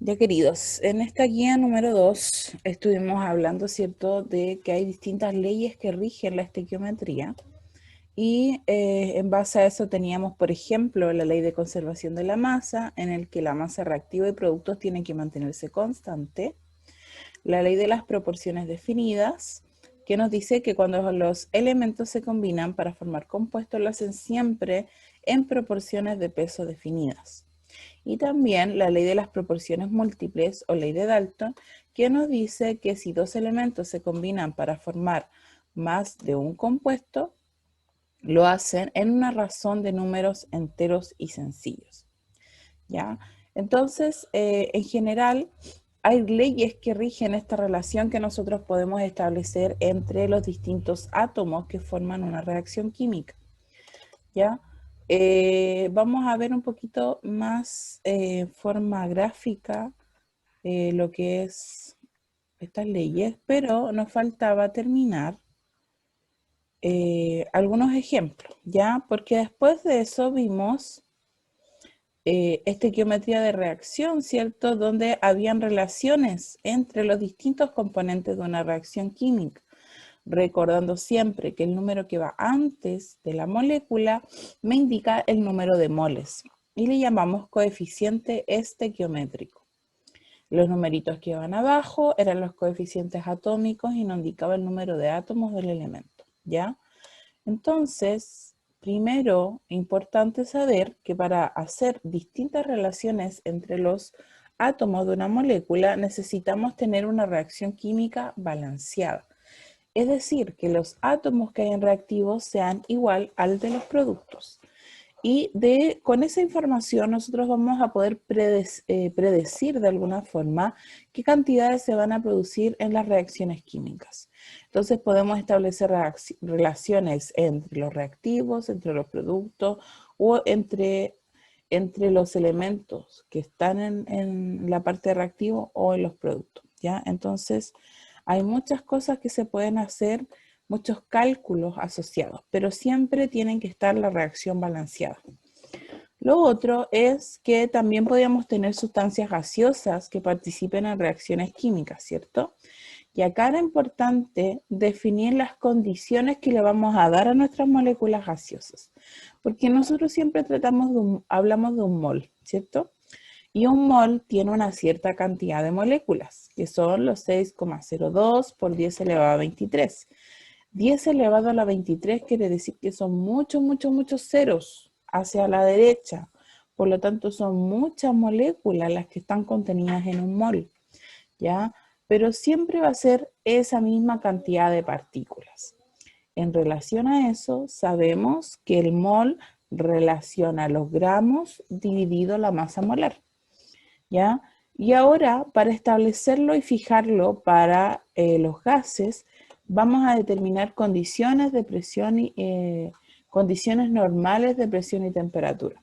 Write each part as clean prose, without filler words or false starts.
Ya queridos, en esta guía número 2 estuvimos hablando, ¿cierto?, de que hay distintas leyes que rigen la estequiometría y en base a eso teníamos, por ejemplo, la ley de conservación de la masa, en el que la masa reactiva y productos tienen que mantenerse constante, la ley de las proporciones definidas, que nos dice que cuando los elementos se combinan para formar compuestos, lo hacen siempre en proporciones de peso definidas. Y también la ley de las proporciones múltiples o ley de Dalton, que nos dice que si dos elementos se combinan para formar más de un compuesto, lo hacen en una razón de números enteros y sencillos. ¿Ya? Entonces, en general, hay leyes que rigen esta relación que nosotros podemos establecer entre los distintos átomos que forman una reacción química. ¿Ya? Vamos a ver un poquito más forma gráfica lo que es estas leyes, pero nos faltaba terminar algunos ejemplos, ¿ya? Porque después de eso vimos estequiometría de reacción, ¿cierto? Donde habían relaciones entre los distintos componentes de una reacción química, recordando siempre que el número que va antes de la molécula me indica el número de moles y le llamamos coeficiente estequiométrico. Los numeritos que van abajo eran los coeficientes atómicos y nos indicaba el número de átomos del elemento, ¿ya? Entonces, primero, importante saber que para hacer distintas relaciones entre los átomos de una molécula necesitamos tener una reacción química balanceada. Es decir, que los átomos que hay en reactivos sean igual al de los productos. Y con esa información nosotros vamos a poder predecir de alguna forma qué cantidades se van a producir en las reacciones químicas. Entonces podemos establecer relaciones entre los reactivos, entre los productos o entre los elementos que están en la parte de reactivo o en los productos, ¿ya? Entonces hay muchas cosas que se pueden hacer, muchos cálculos asociados, pero siempre tienen que estar la reacción balanceada. Lo otro es que también podríamos tener sustancias gaseosas que participen en reacciones químicas, ¿cierto? Y acá era importante definir las condiciones que le vamos a dar a nuestras moléculas gaseosas, porque nosotros siempre hablamos de un mol, ¿cierto? Y un mol tiene una cierta cantidad de moléculas, que son los 6,02 por 10 elevado a 23. 10 elevado a la 23 quiere decir que son muchos, muchos, muchos ceros hacia la derecha. Por lo tanto, son muchas moléculas las que están contenidas en un mol, ¿ya? Pero siempre va a ser esa misma cantidad de partículas. En relación a eso, sabemos que el mol relaciona los gramos dividido la masa molar, ¿ya? Y ahora, para establecerlo y fijarlo para los gases, vamos a determinar condiciones de presión y condiciones normales de presión y temperatura.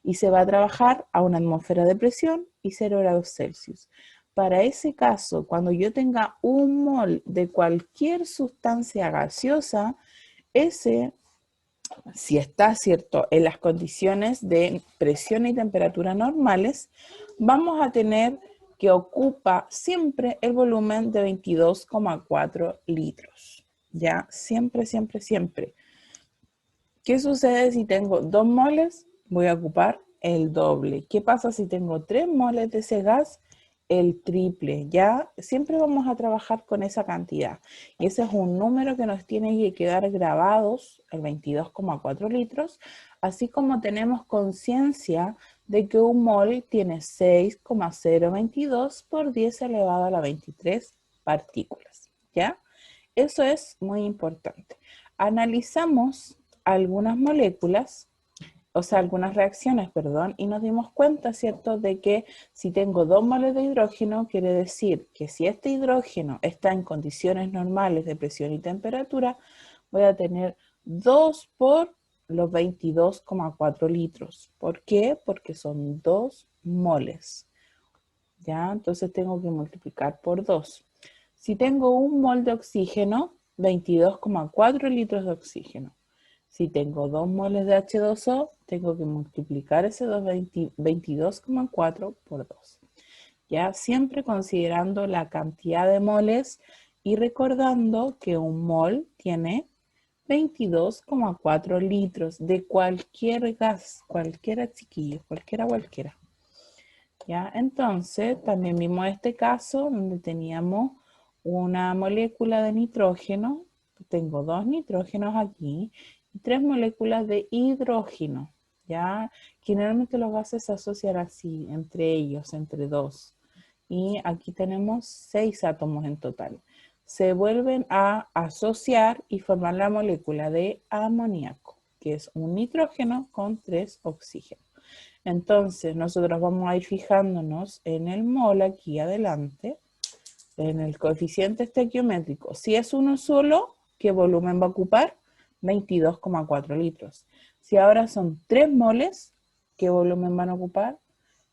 Y se va a trabajar a una atmósfera de presión y 0 grados Celsius. Para ese caso, cuando yo tenga un mol de cualquier sustancia gaseosa, ese, si está, ¿cierto?, en las condiciones de presión y temperatura normales, vamos a tener que ocupa siempre el volumen de 22,4 litros. ¿Ya? Siempre, siempre, siempre. ¿Qué sucede si tengo 2 moles? Voy a ocupar el doble. ¿Qué pasa si tengo 3 moles de ese gas? El triple. Ya siempre vamos a trabajar con esa cantidad. Y ese es un número que nos tiene que quedar grabados, el 22,4 litros, así como tenemos conciencia de que un mol tiene 6,022 por 10 elevado a la 23 partículas. ¿Ya? Eso es muy importante. Analizamos algunas moléculas, o sea, algunas reacciones, perdón, y nos dimos cuenta, ¿cierto?, de que si tengo 2 moles de hidrógeno, quiere decir que si este hidrógeno está en condiciones normales de presión y temperatura, voy a tener 2 por los 22,4 litros. ¿Por qué? Porque son 2 moles. ¿Ya? Entonces tengo que multiplicar por 2. Si tengo un mol de oxígeno, 22,4 litros de oxígeno. Si tengo 2 moles de H2O, tengo que multiplicar ese 22,4 por 2. ya siempre considerando la cantidad de moles y recordando que un mol tiene 22,4 litros de cualquier gas, cualquiera chiquillo, cualquiera. ¿Ya? Entonces, también vimos este caso donde teníamos una molécula de nitrógeno, tengo 2 nitrógenos aquí, y 3 moléculas de hidrógeno, ¿ya? Generalmente los gases se asocian así, entre ellos, entre 2. Y aquí tenemos 6 átomos en total. Se vuelven a asociar y formar la molécula de amoníaco, que es un nitrógeno con 3 oxígenos. Entonces, nosotros vamos a ir fijándonos en el mol aquí adelante, en el coeficiente estequiométrico. Si es uno solo, ¿qué volumen va a ocupar? 22,4 litros. Si ahora son 3 moles, ¿qué volumen van a ocupar?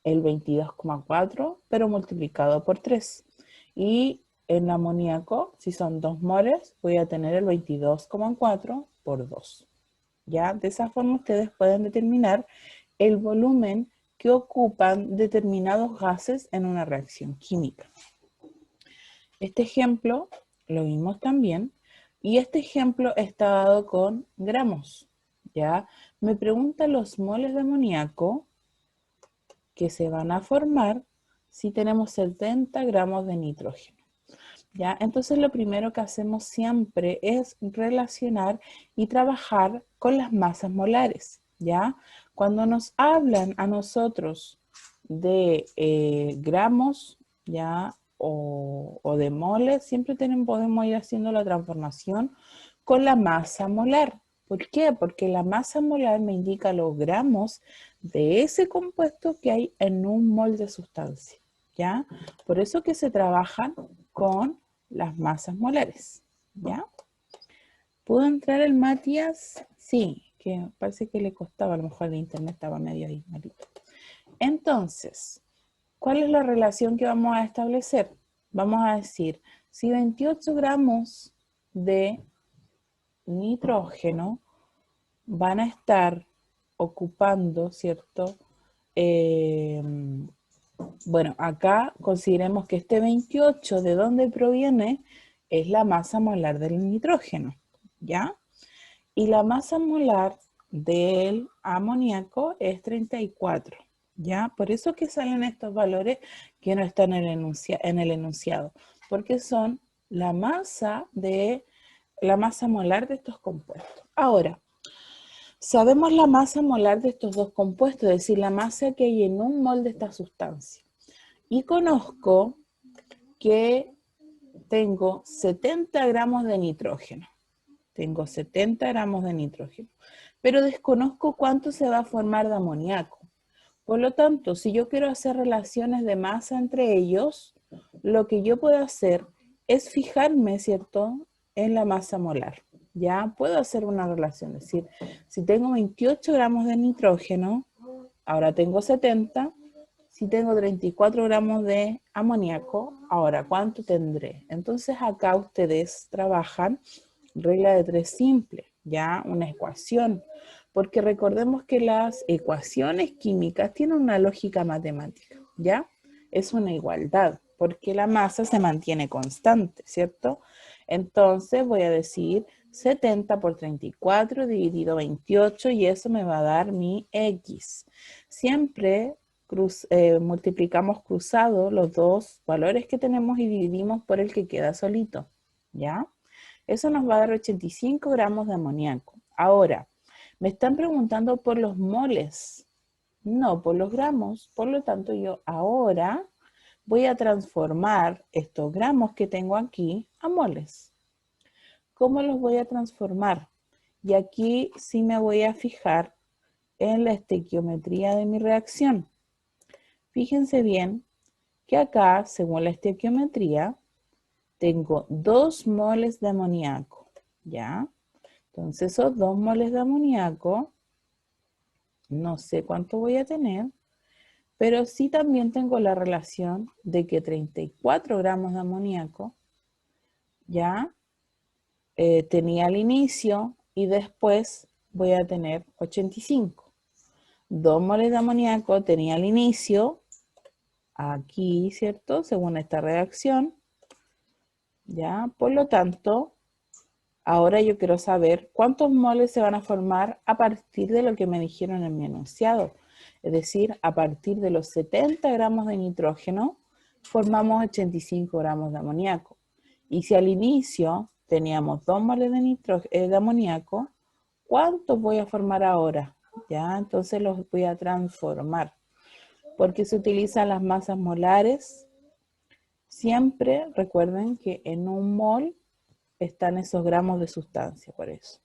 El 22,4, pero multiplicado por 3. Y en amoníaco, si son 2 moles, voy a tener el 22,4 por 2. ¿Ya? De esa forma ustedes pueden determinar el volumen que ocupan determinados gases en una reacción química. Este ejemplo lo vimos también, y este ejemplo está dado con gramos, ¿ya? Me pregunta los moles de amoníaco que se van a formar si tenemos 70 gramos de nitrógeno, ¿ya? Entonces lo primero que hacemos siempre es relacionar y trabajar con las masas molares, ¿ya? Cuando nos hablan a nosotros de gramos, ¿ya? O de moles, siempre podemos ir haciendo la transformación con la masa molar. ¿Por qué? Porque la masa molar me indica los gramos de ese compuesto que hay en un mol de sustancia, ¿ya? Por eso que se trabajan con las masas molares, ¿ya? ¿Pudo entrar el Matías? Sí, que parece que le costaba, a lo mejor el internet estaba medio ahí, malito. Entonces, ¿cuál es la relación que vamos a establecer? Vamos a decir, si 28 gramos de nitrógeno van a estar ocupando, ¿cierto? Bueno, acá consideremos que este 28, ¿de dónde proviene? Es la masa molar del nitrógeno, ¿ya? Y la masa molar del amoníaco es 34, ¿ya? Por eso que salen estos valores que no están en el enunciado, porque son la masa molar de estos compuestos. Ahora, sabemos la masa molar de estos dos compuestos, es decir, la masa que hay en un mol de esta sustancia. Y conozco que tengo 70 gramos de nitrógeno. Tengo 70 gramos de nitrógeno, pero desconozco cuánto se va a formar de amoníaco. Por lo tanto, si yo quiero hacer relaciones de masa entre ellos, lo que yo puedo hacer es fijarme, ¿cierto?, en la masa molar. Ya puedo hacer una relación, es decir, si tengo 28 gramos de nitrógeno, ahora tengo 70, si tengo 34 gramos de amoníaco, ahora ¿cuánto tendré? Entonces acá ustedes trabajan regla de 3 simple, ya una ecuación, porque recordemos que las ecuaciones químicas tienen una lógica matemática, ¿ya? Es una igualdad, porque la masa se mantiene constante, ¿cierto? Entonces voy a decir 70 por 34 dividido 28 y eso me va a dar mi X. Siempre multiplicamos cruzado los dos valores que tenemos y dividimos por el que queda solito, ¿ya? Eso nos va a dar 85 gramos de amoníaco. Ahora, me están preguntando por los moles, no por los gramos. Por lo tanto, yo ahora voy a transformar estos gramos que tengo aquí a moles. ¿Cómo los voy a transformar? Y aquí sí me voy a fijar en la estequiometría de mi reacción. Fíjense bien que acá, según la estequiometría, tengo 2 moles de amoníaco, ¿ya? Entonces esos 2 moles de amoníaco, no sé cuánto voy a tener, pero sí también tengo la relación de que 34 gramos de amoníaco, ¿ya? Tenía al inicio y después voy a tener 85. 2 moles de amoníaco tenía al inicio aquí, ¿cierto? Según esta reacción, ¿ya? Por lo tanto, ahora yo quiero saber cuántos moles se van a formar a partir de lo que me dijeron en mi enunciado. Es decir, a partir de los 70 gramos de nitrógeno, formamos 85 gramos de amoníaco. Y si al inicio teníamos 2 moles de amoníaco, ¿cuántos voy a formar ahora? ¿Ya? Entonces los voy a transformar. Porque se utilizan las masas molares. Siempre recuerden que en un mol están esos gramos de sustancia, por eso.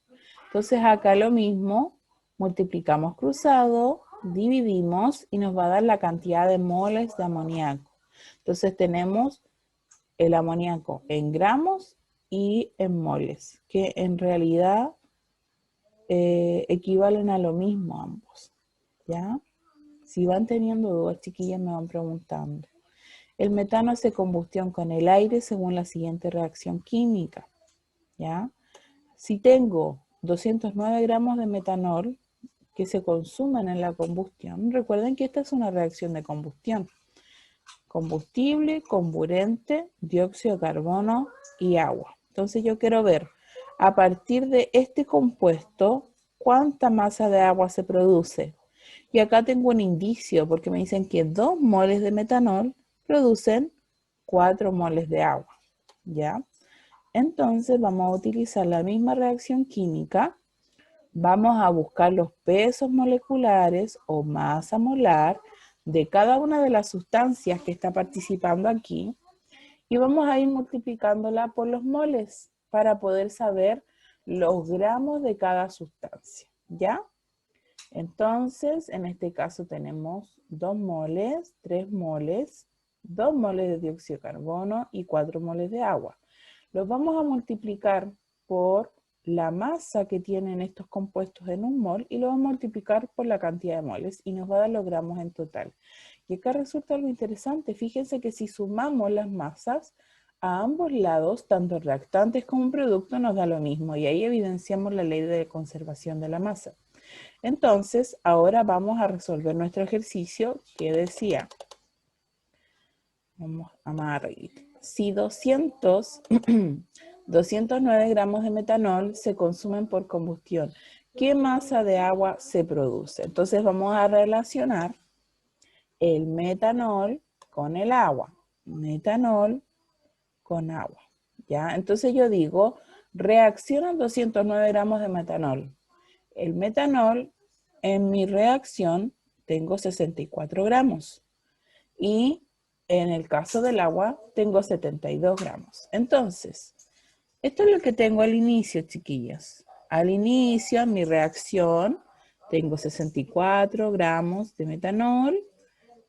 Entonces acá lo mismo, multiplicamos cruzado, dividimos y nos va a dar la cantidad de moles de amoníaco. Entonces tenemos el amoníaco en gramos y en moles, que en realidad equivalen a lo mismo ambos, ¿ya? Si van teniendo dudas, chiquillas, me van preguntando. El metano hace combustión con el aire según la siguiente reacción química, ¿ya? Si tengo 209 gramos de metanol que se consumen en la combustión, recuerden que esta es una reacción de combustión. Combustible, comburente, dióxido de carbono y agua. Entonces yo quiero ver, a partir de este compuesto, cuánta masa de agua se produce. Y acá tengo un indicio, porque me dicen que 2 moles de metanol producen 4 moles de agua, ¿ya? Entonces vamos a utilizar la misma reacción química. Vamos a buscar los pesos moleculares o masa molar de cada una de las sustancias que está participando aquí y vamos a ir multiplicándola por los moles para poder saber los gramos de cada sustancia, ¿ya? Entonces, en este caso tenemos 2 moles, 3 moles, 2 moles de dióxido de carbono y 4 moles de agua. Los vamos a multiplicar por la masa que tienen estos compuestos en un mol y lo vamos a multiplicar por la cantidad de moles y nos va a dar los gramos en total. Y acá resulta algo interesante. Fíjense que si sumamos las masas a ambos lados, tanto reactantes como producto, nos da lo mismo. Y ahí evidenciamos la ley de conservación de la masa. Entonces, ahora vamos a resolver nuestro ejercicio que decía, vamos a amarrar. Si 209 gramos de metanol se consumen por combustión, ¿qué masa de agua se produce? Entonces vamos a relacionar el metanol con el agua. Metanol con agua, ¿ya? Entonces yo digo, reaccionan 209 gramos de metanol. El metanol, en mi reacción, tengo 64 gramos. Y en el caso del agua, tengo 72 gramos. Entonces, esto es lo que tengo al inicio, chiquillas. Al inicio, en mi reacción, tengo 64 gramos de metanol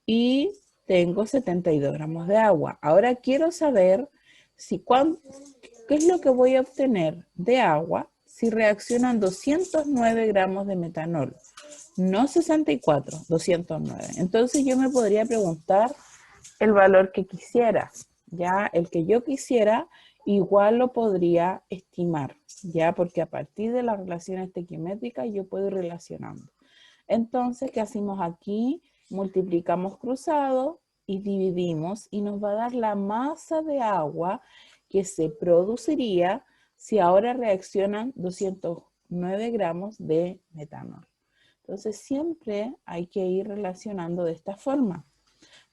y tengo 72 gramos de agua. Ahora quiero saber qué es lo que voy a obtener de agua si reaccionan 209 gramos de metanol. No 64, 209. Entonces yo me podría preguntar el valor que quisiera, ya el que yo quisiera, igual lo podría estimar, ya porque a partir de las relaciones estequiométricas yo puedo ir relacionando. Entonces, ¿qué hacemos aquí? Multiplicamos cruzado y dividimos y nos va a dar la masa de agua que se produciría si ahora reaccionan 209 gramos de metanol. Entonces, siempre hay que ir relacionando de esta forma.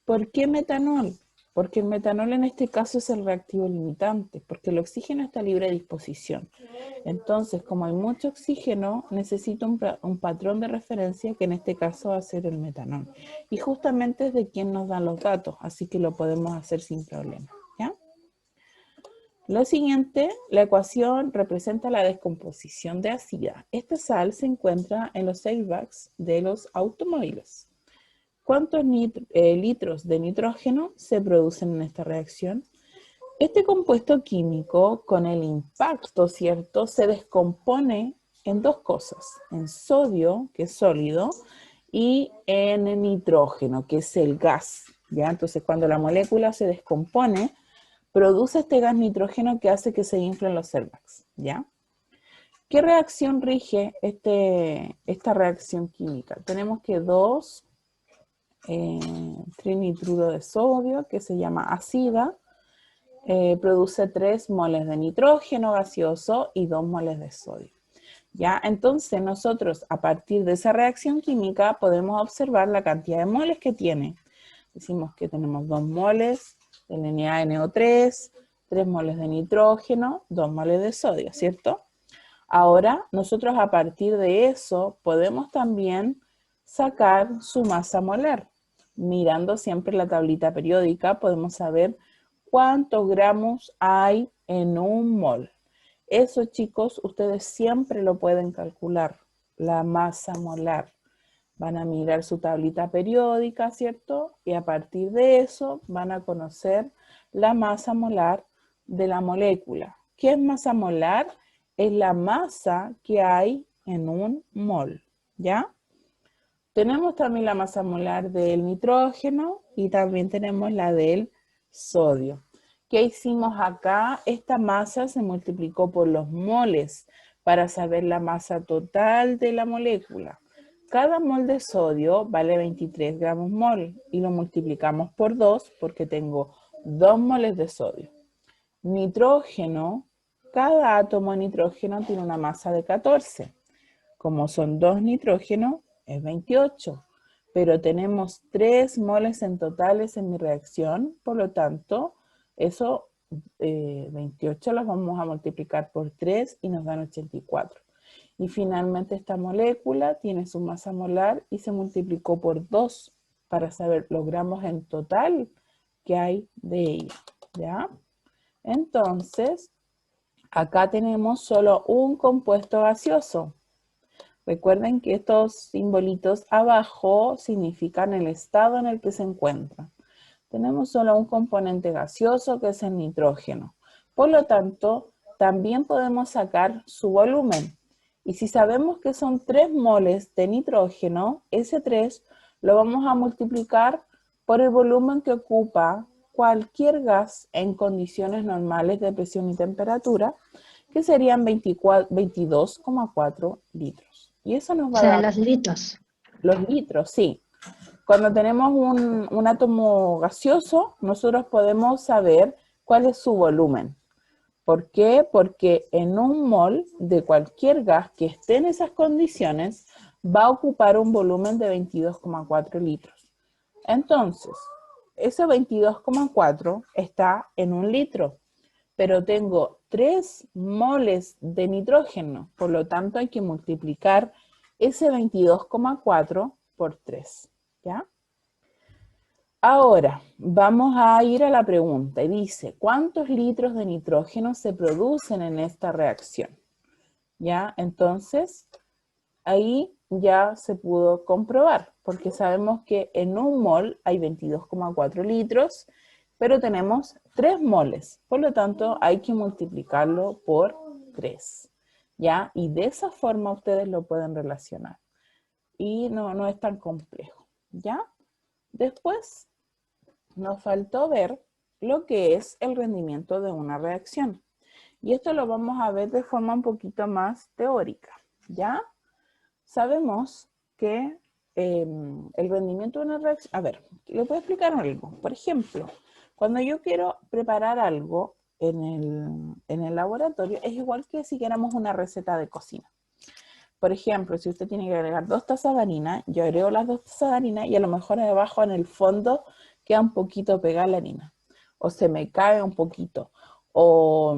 ¿Por qué metanol? Porque el metanol en este caso es el reactivo limitante, porque el oxígeno está libre de disposición. Entonces, como hay mucho oxígeno, necesito un patrón de referencia que en este caso va a ser el metanol. Y justamente es de quien nos dan los datos, así que lo podemos hacer sin problema, ¿ya? Lo siguiente, la ecuación representa la descomposición de ácida. Esta sal se encuentra en los airbags de los automóviles. ¿Cuántos litros de nitrógeno se producen en esta reacción? Este compuesto químico, con el impacto, ¿cierto?, se descompone en dos cosas, en sodio, que es sólido, y en el nitrógeno, que es el gas, ¿ya? Entonces, cuando la molécula se descompone, produce este gas nitrógeno que hace que se inflen los airbags, ¿ya? ¿Qué reacción rige esta reacción química? Tenemos que 2 trinitruro de sodio, que se llama ácida, produce 3 moles de nitrógeno gaseoso y 2 moles de sodio. ¿Ya? Entonces nosotros a partir de esa reacción química podemos observar la cantidad de moles que tiene. Decimos que tenemos 2 moles de NaNO3, 3 moles de nitrógeno, 2 moles de sodio, ¿cierto? Ahora nosotros a partir de eso podemos también sacar su masa molar. Mirando siempre la tablita periódica podemos saber cuántos gramos hay en un mol. Eso, chicos, ustedes siempre lo pueden calcular, la masa molar. Van a mirar su tablita periódica, ¿cierto? Y a partir de eso van a conocer la masa molar de la molécula. ¿Qué es masa molar? Es la masa que hay en un mol, ¿ya? Tenemos también la masa molar del nitrógeno y también tenemos la del sodio. ¿Qué hicimos acá? Esta masa se multiplicó por los moles para saber la masa total de la molécula. Cada mol de sodio vale 23 gramos mol y lo multiplicamos por 2 porque tengo 2 moles de sodio. Nitrógeno, cada átomo de nitrógeno tiene una masa de 14. Como son 2 nitrógenos, es 28. Pero tenemos 3 moles en totales en mi reacción, por lo tanto, eso 28 los vamos a multiplicar por 3 y nos dan 84. Y finalmente esta molécula tiene su masa molar y se multiplicó por 2 para saber los gramos en total que hay de ella, ¿ya? Entonces, acá tenemos solo un compuesto gaseoso. Recuerden que estos simbolitos abajo significan el estado en el que se encuentra. Tenemos solo un componente gaseoso que es el nitrógeno. Por lo tanto, también podemos sacar su volumen. Y si sabemos que son 3 moles de nitrógeno, ese 3 lo vamos a multiplicar por el volumen que ocupa cualquier gas en condiciones normales de presión y temperatura, que serían 22,4 litros. Y eso nos O va a sea, dar los litros. los litros, sí. Cuando tenemos un átomo gaseoso, nosotros podemos saber cuál es su volumen. ¿Por qué? Porque en un mol de cualquier gas que esté en esas condiciones va a ocupar un volumen de 22,4 litros. Entonces, ese 22,4 está en un litro, pero tengo 3 moles de nitrógeno, por lo tanto hay que multiplicar ese 22,4 por 3, ¿ya? Ahora, vamos a ir a la pregunta y dice, ¿cuántos litros de nitrógeno se producen en esta reacción? ¿Ya? Entonces, ahí ya se pudo comprobar, porque sabemos que en un mol hay 22,4 litros, pero tenemos 3 moles, por lo tanto hay que multiplicarlo por 3, ¿ya? Y de esa forma ustedes lo pueden relacionar. Y no es tan complejo, ¿ya? Después nos faltó ver lo que es el rendimiento de una reacción. Y esto lo vamos a ver de forma un poquito más teórica, ¿ya? Sabemos que el rendimiento de una reacción... A ver, le voy a explicar algo. Por ejemplo, cuando yo quiero preparar algo en el laboratorio, es igual que si queramos una receta de cocina. Por ejemplo, si usted tiene que agregar 2 tazas de harina, yo agrego las 2 tazas de harina y a lo mejor abajo en el fondo queda un poquito pegada la harina. O se me cae un poquito. O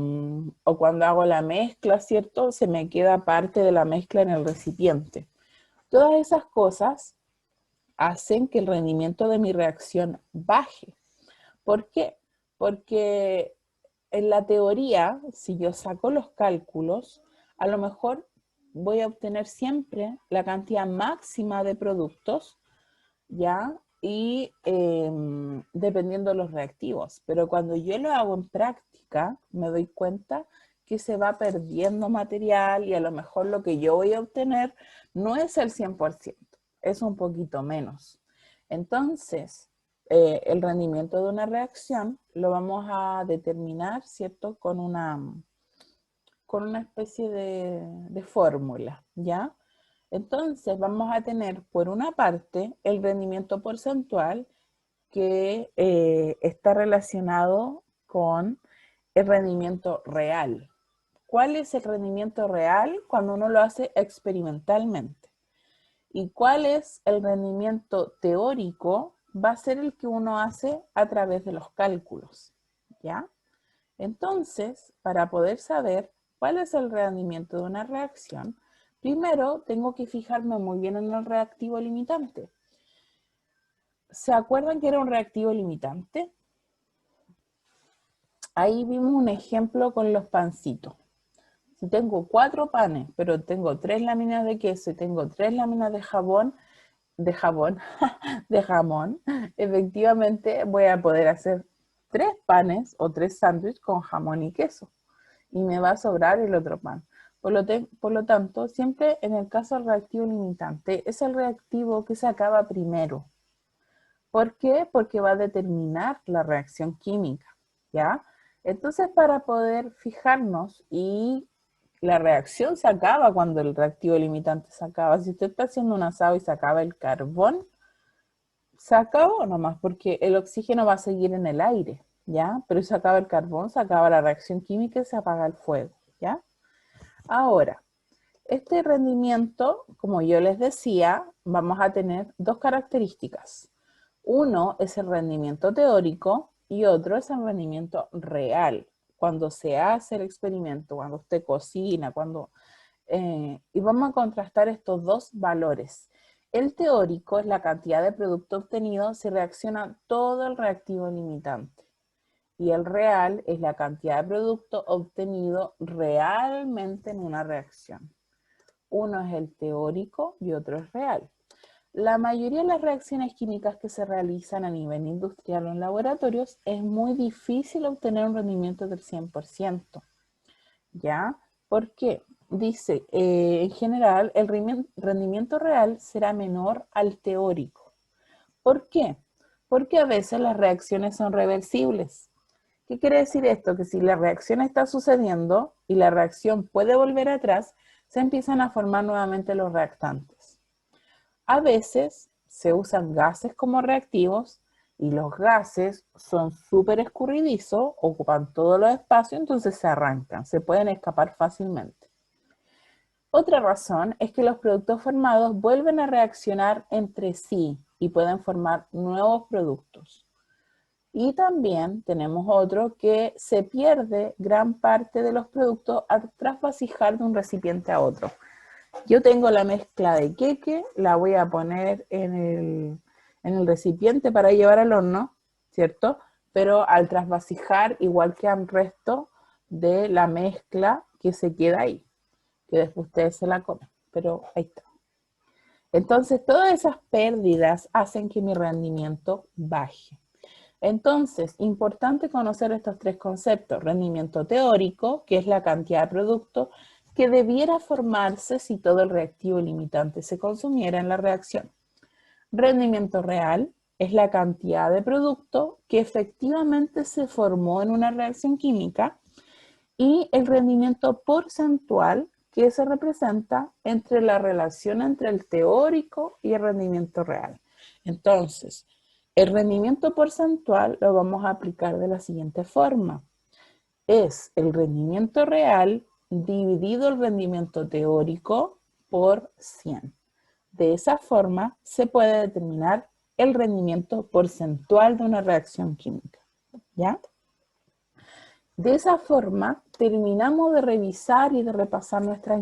cuando hago la mezcla, ¿cierto? Se me queda parte de la mezcla en el recipiente. Todas esas cosas hacen que el rendimiento de mi reacción baje. ¿Por qué? Porque en la teoría, si yo saco los cálculos, a lo mejor voy a obtener siempre la cantidad máxima de productos, ¿ya? Y dependiendo de los reactivos. Pero cuando yo lo hago en práctica, me doy cuenta que se va perdiendo material y a lo mejor lo que yo voy a obtener no es el 100%, es un poquito menos. Entonces, el rendimiento de una reacción lo vamos a determinar, ¿cierto? Con una especie de fórmula, ¿ya? Entonces vamos a tener por una parte el rendimiento porcentual que está relacionado con el rendimiento real. ¿Cuál es el rendimiento real cuando uno lo hace experimentalmente? ¿Y cuál es el rendimiento teórico? Va a ser el que uno hace a través de los cálculos, ¿ya? Entonces, para poder saber cuál es el rendimiento de una reacción, primero tengo que fijarme muy bien en el reactivo limitante. ¿Se acuerdan que era un reactivo limitante? Ahí vimos un ejemplo con los pancitos. Si tengo 4 panes, pero tengo 3 láminas de queso y tengo 3 láminas de jamón, efectivamente voy a poder hacer 3 panes o 3 sándwiches con jamón y queso. Y me va a sobrar el otro pan. Por lo tanto, siempre en el caso del reactivo limitante, es el reactivo que se acaba primero. ¿Por qué? Porque va a determinar la reacción química, ¿ya? Entonces, para poder fijarnos y la reacción se acaba cuando el reactivo limitante se acaba. Si usted está haciendo un asado y se acaba el carbón, se acabó nomás porque el oxígeno va a seguir en el aire, ¿ya? Pero si se acaba el carbón, se acaba la reacción química y se apaga el fuego, ¿ya? Ahora, este rendimiento, como yo les decía, vamos a tener dos características. Uno es el rendimiento teórico y otro es el rendimiento real. Cuando se hace el experimento, cuando usted cocina, y vamos a contrastar estos dos valores. El teórico es la cantidad de producto obtenido si reacciona todo el reactivo limitante. Y el real es la cantidad de producto obtenido realmente en una reacción. Uno es el teórico y otro es real. La mayoría de las reacciones químicas que se realizan a nivel industrial o en laboratorios es muy difícil obtener un rendimiento del 100%. ¿Ya? ¿Por qué? Dice, en general, el rendimiento real será menor al teórico. ¿Por qué? Porque a veces las reacciones son reversibles. ¿Qué quiere decir esto? Que si la reacción está sucediendo y la reacción puede volver atrás, se empiezan a formar nuevamente los reactantes. A veces se usan gases como reactivos y los gases son súper escurridizos, ocupan todos los espacios, entonces se arrancan, se pueden escapar fácilmente. Otra razón es que los productos formados vuelven a reaccionar entre sí y pueden formar nuevos productos. Y también tenemos otro que se pierde gran parte de los productos tras vasijar de un recipiente a otro. Yo tengo la mezcla de queque, la voy a poner en el recipiente para llevar al horno, ¿cierto? Pero al trasvasijar, igual que al resto de la mezcla que se queda ahí, que después ustedes se la comen, pero ahí está. Entonces, todas esas pérdidas hacen que mi rendimiento baje. Entonces, importante conocer estos tres conceptos. Rendimiento teórico, que es la cantidad de producto que debiera formarse si todo el reactivo limitante se consumiera en la reacción. Rendimiento real es la cantidad de producto que efectivamente se formó en una reacción química. Y el rendimiento porcentual, que se representa entre la relación entre el teórico y el rendimiento real. Entonces, el rendimiento porcentual lo vamos a aplicar de la siguiente forma. Es el rendimiento real dividido el rendimiento teórico por 100. De esa forma se puede determinar el rendimiento porcentual de una reacción química. ¿Ya? De esa forma terminamos de revisar y de repasar nuestras